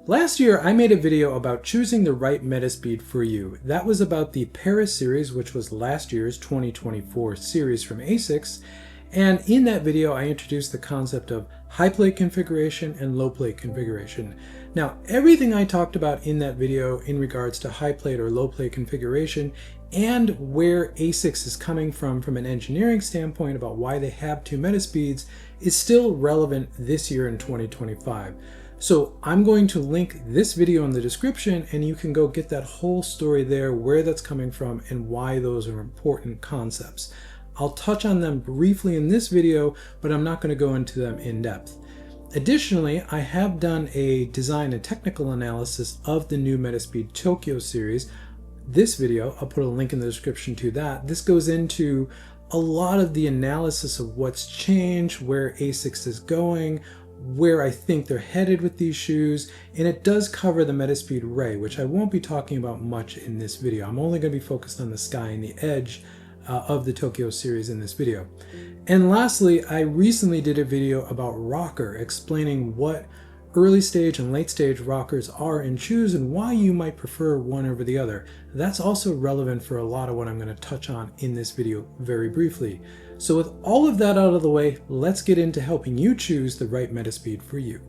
Last year, I made a video about choosing the right Metaspeed for you. That was about the Paris series, which was last year's 2024 series from Asics. And in that video, I introduced the concept of high plate configuration and low plate configuration. Now, everything I talked about in that video in regards to high plate or low plate configuration and where Asics is coming from an engineering standpoint about why they have two Metaspeeds is still relevant this year in 2025. So I'm going to link this video in the description and you can go get that whole story there, where that's coming from and why those are important concepts. I'll touch on them briefly in this video, but I'm not going to go into them in depth. Additionally, I have done a design and technical analysis of the new Metaspeed Tokyo series. This video, I'll put a link in the description to that. This goes into a lot of the analysis of what's changed, where Asics is going, where I think they're headed with these shoes, and it does cover the Metaspeed Ray, which I won't be talking about much in this video. I'm only going to be focused on the Sky and the Edge of the Tokyo series in this video. And lastly, I recently did a video about rocker, explaining what early stage and late stage rockers are in shoes and why you might prefer one over the other. That's also relevant for a lot of what I'm going to touch on in this video very briefly. So with all of that out of the way, let's get into helping you choose the right Metaspeed for you.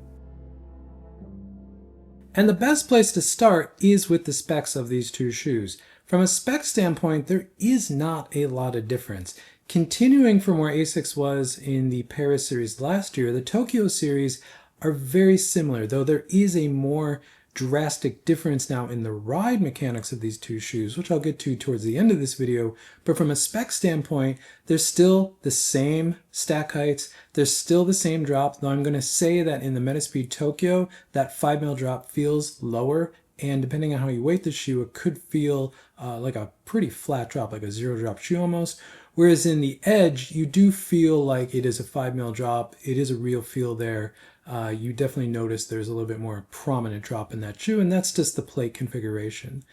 And the best place to start is with the specs of these two shoes. From a spec standpoint, there is not a lot of difference. Continuing from where Asics was in the Paris series last year, the Tokyo series are very similar, though there is a more drastic difference now in the ride mechanics of these two shoes, which I'll get to towards the end of this video. But from a spec standpoint, they're still the same stack heights, they're still the same drop, though I'm going to say that in the Metaspeed Tokyo, that 5mm drop feels lower, and depending on how you weight the shoe, it could feel like a pretty flat drop, like a zero drop shoe almost. Whereas in the Edge, you do feel like it is a 5mm drop, it is a real feel there. You definitely notice there's a little bit more prominent drop in that shoe, and that's just the plate configuration.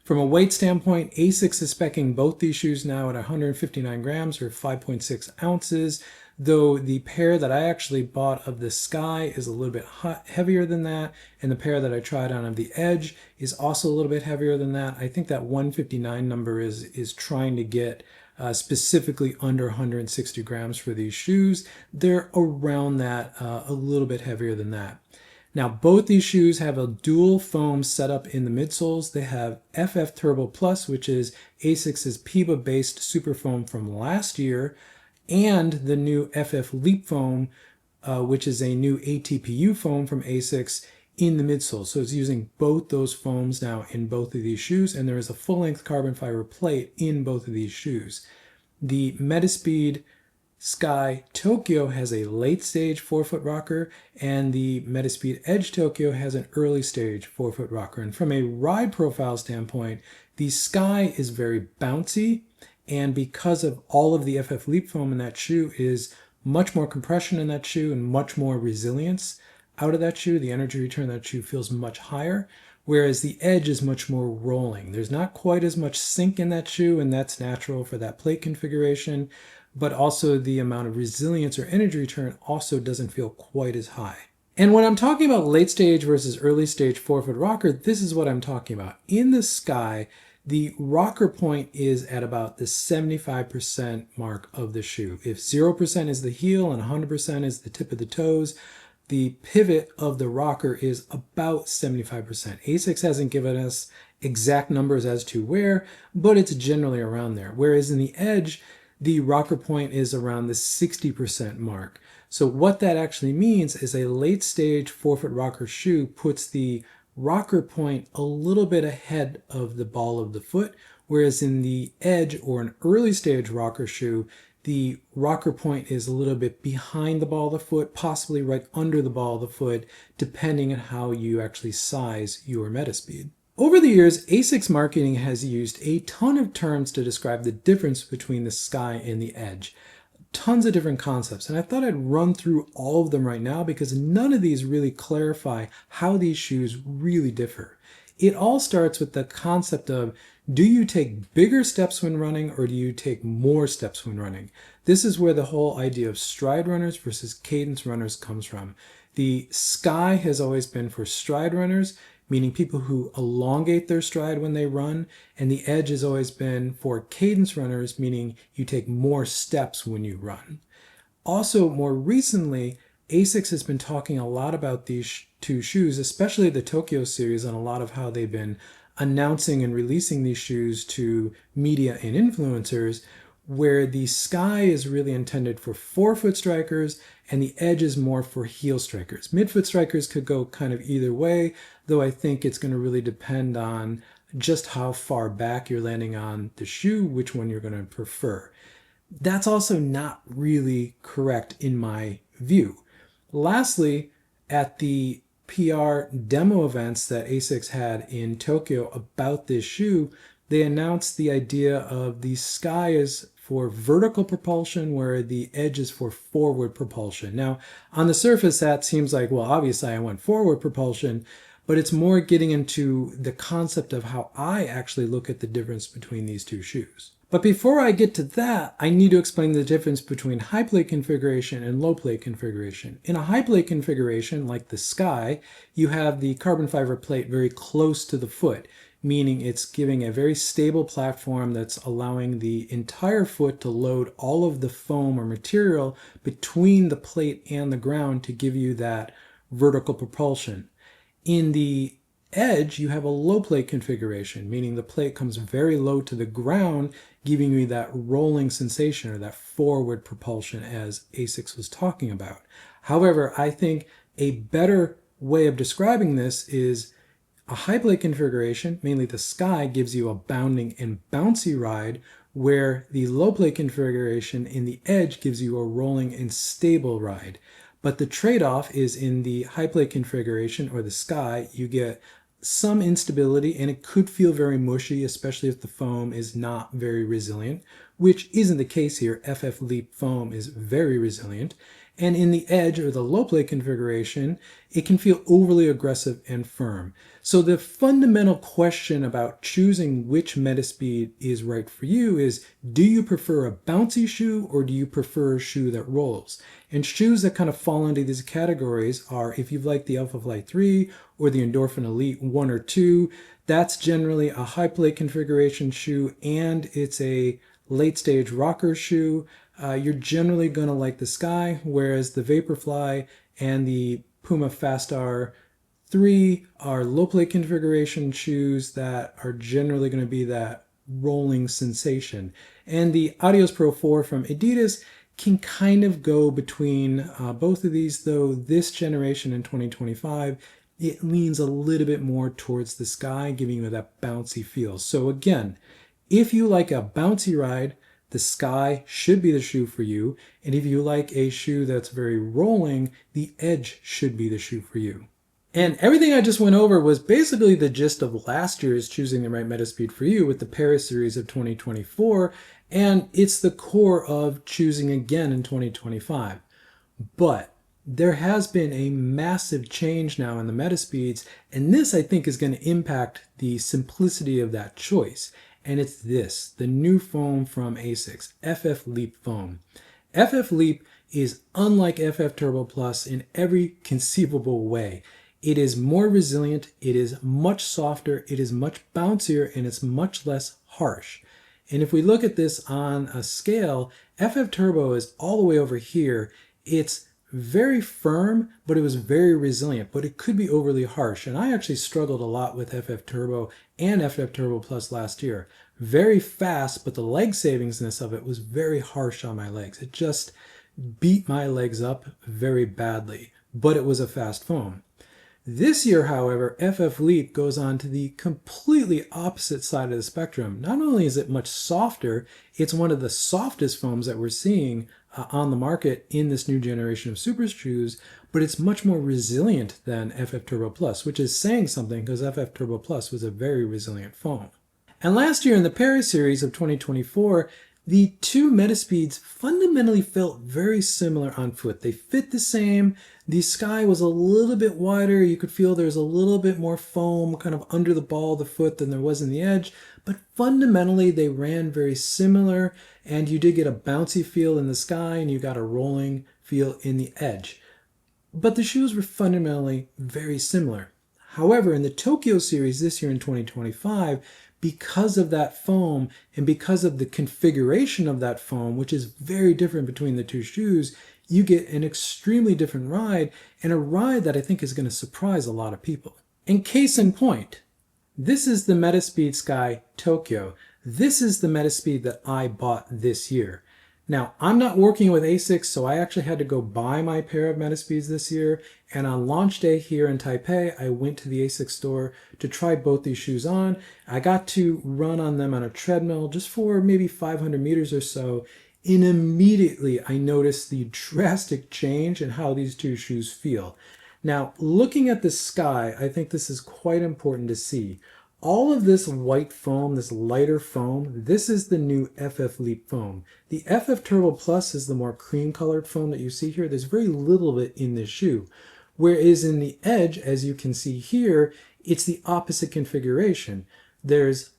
From a weight standpoint, Asics is speccing both these shoes now at 159 grams or 5.6 ounces, though the pair that I actually bought of the Sky is a little bit heavier than that, and the pair that I tried on of the Edge is also a little bit heavier than that. I think that 159 number is trying to get specifically under 160 grams for these shoes. They're around that, a little bit heavier than that. Now, both these shoes have a dual foam setup in the midsoles. They have FF Turbo Plus, which is Asics' PIBA-based super foam from last year, and the new FFLeap foam, which is a new ATPU foam from Asics in the midsole. So it's using both those foams now in both of these shoes, and there is a full-length carbon fiber plate in both of these shoes. The Metaspeed Sky Tokyo has a late stage 4-foot rocker, and the Metaspeed Edge Tokyo has an early stage 4-foot rocker. And from a ride profile standpoint, the Sky is very bouncy, and because of all of the FFLeap foam in that shoe is much more compression in that shoe and much more resilience out of that shoe, the energy return of that shoe feels much higher, whereas the Edge is much more rolling. There's not quite as much sink in that shoe, and that's natural for that plate configuration, but also the amount of resilience or energy return also doesn't feel quite as high. And when I'm talking about late stage versus early stage 4-foot rocker, this is what I'm talking about. In the Sky, the rocker point is at about the 75% mark of the shoe. If 0% is the heel and 100% is the tip of the toes, the pivot of the rocker is about 75%. Asics hasn't given us exact numbers as to where, but it's generally around there. Whereas in the Edge, the rocker point is around the 60% mark. So what that actually means is a late stage 4-foot rocker shoe puts the rocker point a little bit ahead of the ball of the foot, whereas in the Edge or an early stage rocker shoe, the rocker point is a little bit behind the ball of the foot, possibly right under the ball of the foot, depending on how you actually size your Metaspeed. Over the years, Asics marketing has used a ton of terms to describe the difference between the Sky and the Edge. Tons of different concepts, and I thought I'd run through all of them right now because none of these really clarify how these shoes really differ. It all starts with the concept of, do you take bigger steps when running or do you take more steps when running? This is where the whole idea of stride runners versus cadence runners comes from. The Sky has always been for stride runners, meaning people who elongate their stride when they run, and the Edge has always been for cadence runners, meaning you take more steps when you run. Also, more recently, Asics has been talking a lot about these two shoes, especially the Tokyo series, and a lot of how they've been announcing and releasing these shoes to media and influencers, where the Sky is really intended for forefoot strikers and the Edge is more for heel strikers. Midfoot strikers could go kind of either way, though I think it's going to really depend on just how far back you're landing on the shoe, which one you're going to prefer. That's also not really correct in my view. Lastly, at the PR demo events that Asics had in Tokyo about this shoe, they announced the idea of the Sky is for vertical propulsion, where the Edge is for forward propulsion. Now, on the surface, that seems like, well, obviously I want forward propulsion, but it's more getting into the concept of how I actually look at the difference between these two shoes. But before I get to that, I need to explain the difference between high plate configuration and low plate configuration. In a high plate configuration, like the Sky, you have the carbon fiber plate very close to the foot, meaning it's giving a very stable platform that's allowing the entire foot to load all of the foam or material between the plate and the ground to give you that vertical propulsion. In the Edge, you have a low plate configuration, meaning the plate comes very low to the ground, giving you that rolling sensation or that forward propulsion as Asics was talking about. However, I think a better way of describing this is a high plate configuration, mainly the Sky, gives you a bounding and bouncy ride, where the low plate configuration in the Edge gives you a rolling and stable ride. But the trade-off is in the high plate configuration or the Sky, you get some instability and it could feel very mushy, especially if the foam is not very resilient, which isn't the case here. FFLeap foam is very resilient. And in the Edge or the low plate configuration, it can feel overly aggressive and firm. So the fundamental question about choosing which Metaspeed is right for you is, do you prefer a bouncy shoe or do you prefer a shoe that rolls? And shoes that kind of fall into these categories are, if you've liked the FFLeap 3 or the Endorphin Elite 1 or 2, that's generally a high plate configuration shoe and it's a late stage rocker shoe. You're generally going to like the Sky, whereas the Vaporfly and the Puma Fast R3 are low plate configuration shoes that are generally going to be that rolling sensation. And the Adios Pro 4 from Adidas can kind of go between both of these, though this generation in 2025, it leans a little bit more towards the Sky, giving you that bouncy feel. So again, if you like a bouncy ride, the Sky should be the shoe for you. And if you like a shoe that's very rolling, the Edge should be the shoe for you. And everything I just went over was basically the gist of last year's Choosing the Right Metaspeed for You with the Paris series of 2024. And it's the core of choosing again in 2025. But there has been a massive change now in the Metaspeeds. And this, I think, is going to impact the simplicity of that choice. And it's this, the new foam from Asics, FFLeap foam. FFLeap is unlike FF Turbo Plus in every conceivable way. It is more resilient, it is much softer, it is much bouncier, and it's much less harsh. And if we look at this on a scale, FF Turbo is all the way over here. It's very firm, but it was very resilient, but it could be overly harsh. And I actually struggled a lot with FF Turbo and FF Turbo Plus last year. Very fast, but the leg savingsness of it was very harsh on my legs. It just beat my legs up very badly, but it was a fast foam. This year, however, FFLeap goes on to the completely opposite side of the spectrum. Not only is it much softer, it's one of the softest foams that we're seeing on the market in this new generation of super shoes, but it's much more resilient than FF Turbo Plus, which is saying something because FF Turbo Plus was a very resilient foam. And last year in the Paris series of 2024, the two Metaspeeds fundamentally felt very similar on foot. They fit the same. The Sky was a little bit wider. You could feel there's a little bit more foam kind of under the ball of the foot than there was in the Edge, but fundamentally they ran very similar, and you did get a bouncy feel in the Sky and you got a rolling feel in the Edge. but the shoes were fundamentally very similar. However, in the Tokyo series this year in 2025, because of that foam and because of the configuration of that foam, which is very different between the two shoes, you get an extremely different ride, and a ride that I think is going to surprise a lot of people. And case in point, this is the Metaspeed Sky Tokyo. This is the Metaspeed that I bought this year. Now, I'm not working with Asics, so I actually had to go buy my pair of Metaspeeds this year. And on launch day here in Taipei, I went to the Asics store to try both these shoes on. I got to run on them on a treadmill just for maybe 500 meters or so. And immediately I noticed the drastic change in how these two shoes feel. Now, looking at the Sky, I think this is quite important to see. All of this white foam, this lighter foam, this is the new FFLeap foam. The FF Turbo Plus is the more cream colored foam that you see here. There's very little of it in this shoe. Whereas in the Edge, as you can see here, it's the opposite configuration. There's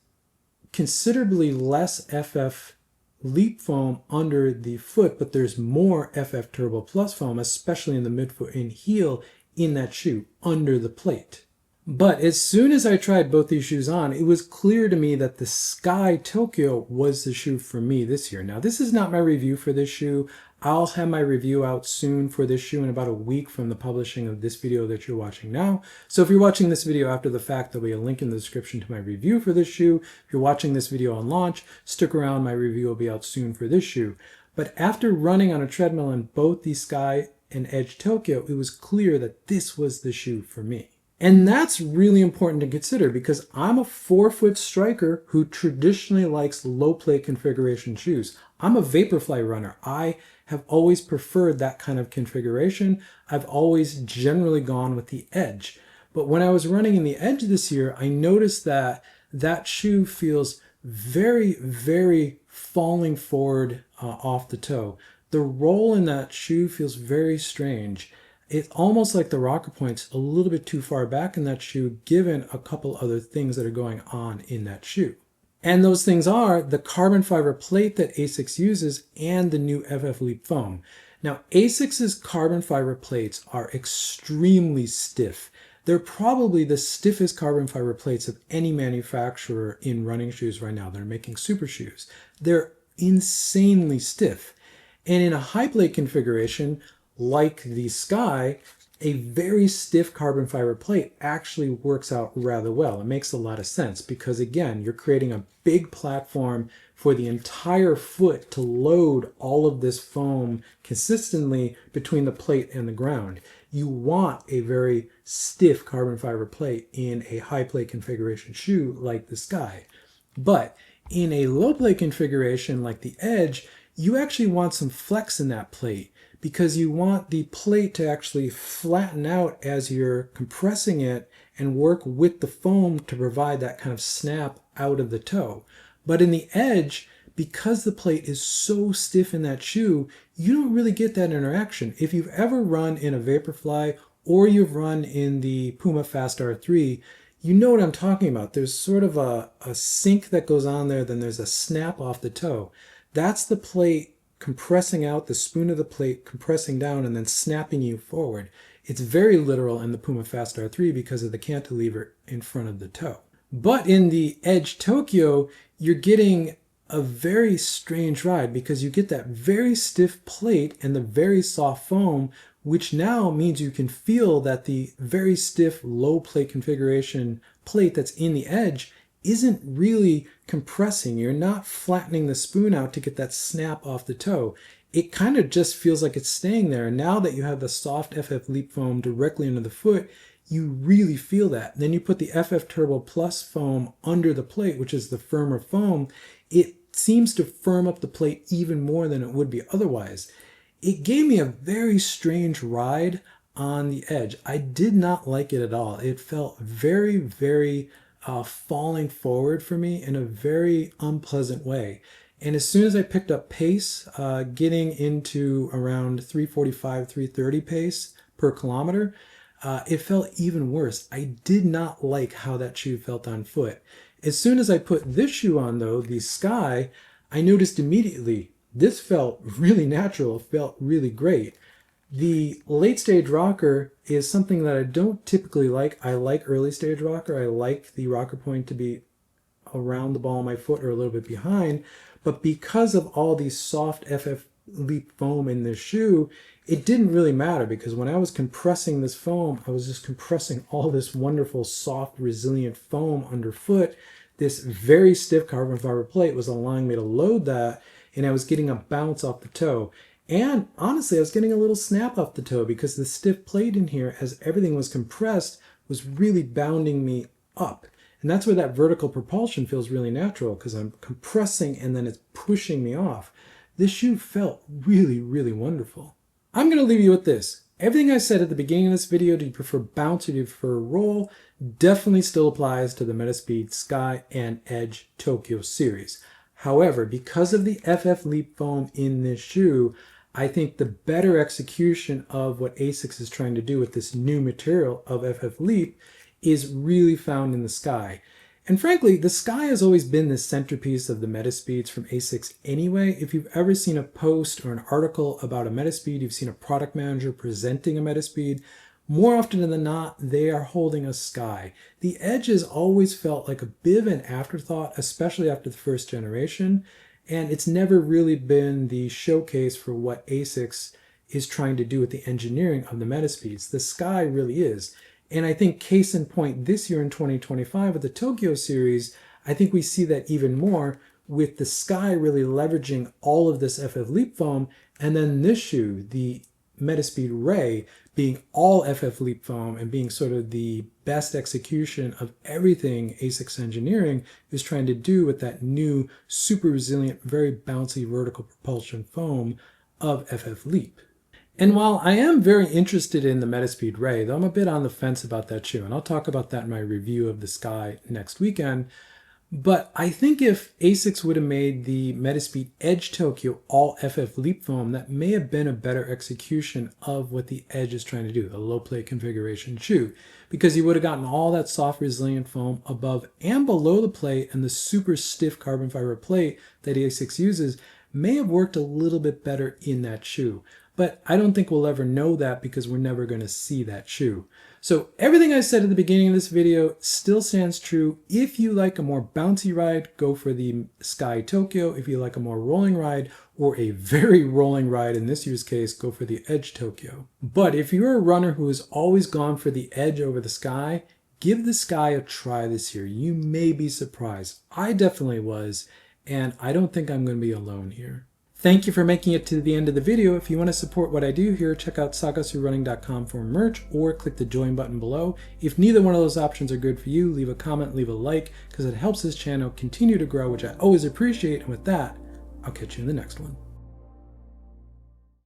considerably less FFLeap foam under the foot, but there's more FF Turbo Plus foam, especially in the midfoot and heel in that shoe under the plate. But as soon as I tried both these shoes on, it was clear to me that the Sky Tokyo was the shoe for me this year. Now, this is not my review for this shoe. I'll have my review out soon for this shoe in about a week from the publishing of this video that you're watching now. So if you're watching this video after the fact, there'll be a link in the description to my review for this shoe. If you're watching this video on launch, stick around. My review will be out soon for this shoe. But after running on a treadmill in both the Sky and Edge Tokyo, it was clear that this was the shoe for me. And that's really important to consider because I'm a 4-foot striker who traditionally likes low plate configuration shoes. I'm a Vaporfly runner. I have always preferred that kind of configuration. I've always generally gone with the Edge. But when I was running in the Edge this year, I noticed that that shoe feels very, very falling forward off the toe. The roll in that shoe feels very strange. It's almost like the rocker point's a little bit too far back in that shoe, given a couple other things that are going on in that shoe. And those things are the carbon fiber plate that Asics uses and the new FFLeap foam. Now, Asics' carbon fiber plates are extremely stiff. They're probably the stiffest carbon fiber plates of any manufacturer in running shoes right now. They're making super shoes. They're insanely stiff. And in a high plate configuration, like the Sky, a very stiff carbon fiber plate actually works out rather well. It makes a lot of sense because, again, you're creating a big platform for the entire foot to load all of this foam consistently between the plate and the ground. You want a very stiff carbon fiber plate in a high plate configuration shoe like the Sky. But in a low plate configuration like the Edge, you actually want some flex in that plate, because you want the plate to actually flatten out as you're compressing it and work with the foam to provide that kind of snap out of the toe. But in the Edge, because the plate is so stiff in that shoe, you don't really get that interaction. If you've ever run in a Vaporfly or you've run in the Puma Fast R3, you know what I'm talking about. There's sort of a sink that goes on there, then there's a snap off the toe. That's the plate compressing out, the spoon of the plate compressing down and then snapping you forward. It's very literal in the Puma Fast R3 because of the cantilever in front of the toe. But in the Edge Tokyo, you're getting a very strange ride because you get that very stiff plate and the very soft foam, which now means you can feel that the very stiff low plate configuration plate that's in the Edge isn't really compressing. You're not flattening the spoon out to get that snap off the toe. It kind of just feels like it's staying there. And now that you have the soft FFLeap foam directly under the foot, you really feel that. And then you put the FF Turbo Plus foam under the plate, which is the firmer foam. It seems to firm up the plate even more than it would be otherwise. It gave me a very strange ride on the Edge. I did not like it at all. It felt very, very falling forward for me in a very unpleasant way. And as soon as I picked up pace, getting into around 345, 330 pace per kilometer, it felt even worse. I did not like how that shoe felt on foot. As soon as I put this shoe on, though, the Sky, I noticed immediately this felt really natural, felt really great. The late stage rocker is something that I don't typically like. I like early stage rocker. I like the rocker point to be around the ball of my foot or a little bit behind. But because of all these soft FFLeap foam in this shoe, it didn't really matter, because when I was compressing this foam, I was just compressing all this wonderful, soft, resilient foam underfoot. This very stiff carbon fiber plate was allowing me to load that, and I was getting a bounce off the toe. And honestly, I was getting a little snap off the toe because the stiff plate in here, as everything was compressed, was really bounding me up. And that's where that vertical propulsion feels really natural, because I'm compressing and then it's pushing me off. This shoe felt really, really wonderful. I'm going to leave you with this. Everything I said at the beginning of this video, do you prefer bounce or do you prefer roll, definitely still applies to the Metaspeed Sky and Edge Tokyo series. However, because of the FFLeap foam in this shoe, I think the better execution of what Asics is trying to do with this new material of FFLeap is really found in the Sky. And frankly, the Sky has always been the centerpiece of the Metaspeeds from Asics anyway. If you've ever seen a post or an article about a Metaspeed, you've seen a product manager presenting a Metaspeed, more often than not, they are holding a Sky. The Edge has always felt like a bit of an afterthought, especially after the first generation, and it's never really been the showcase for what Asics is trying to do with the engineering of the Metaspeeds. The Sky really is. And I think case in point this year in 2025 with the Tokyo series, I think we see that even more with the Sky really leveraging all of this FFLeap foam, and then this shoe, the Metaspeed Ray, being all FFLeap foam and being sort of the best execution of everything Asics Engineering is trying to do with that new super resilient, very bouncy vertical propulsion foam of FFLeap. And while I am very interested in the Metaspeed Ray, though I'm a bit on the fence about that shoe, and I'll talk about that in my review of the Sky next weekend, but I think if Asics would have made the Metaspeed Edge Tokyo all FFLeap foam, that may have been a better execution of what the Edge is trying to do, the low plate configuration shoe, because you would have gotten all that soft resilient foam above and below the plate, and the super stiff carbon fiber plate that Asics uses may have worked a little bit better in that shoe. But I don't think we'll ever know that because we're never going to see that shoe. So everything I said at the beginning of this video still stands true. If you like a more bouncy ride, go for the Sky Tokyo. If you like a more rolling ride or a very rolling ride, in this use case, go for the Edge Tokyo. But if you're a runner who has always gone for the Edge over the Sky, give the Sky a try this year. You may be surprised. I definitely was, and I don't think I'm going to be alone here. Thank you for making it to the end of the video. If you want to support what I do here, check out sagasurunning.com for merch or click the join button below. If neither one of those options are good for you, leave a comment, leave a like, because it helps this channel continue to grow, which I always appreciate. And with that, I'll catch you in the next one.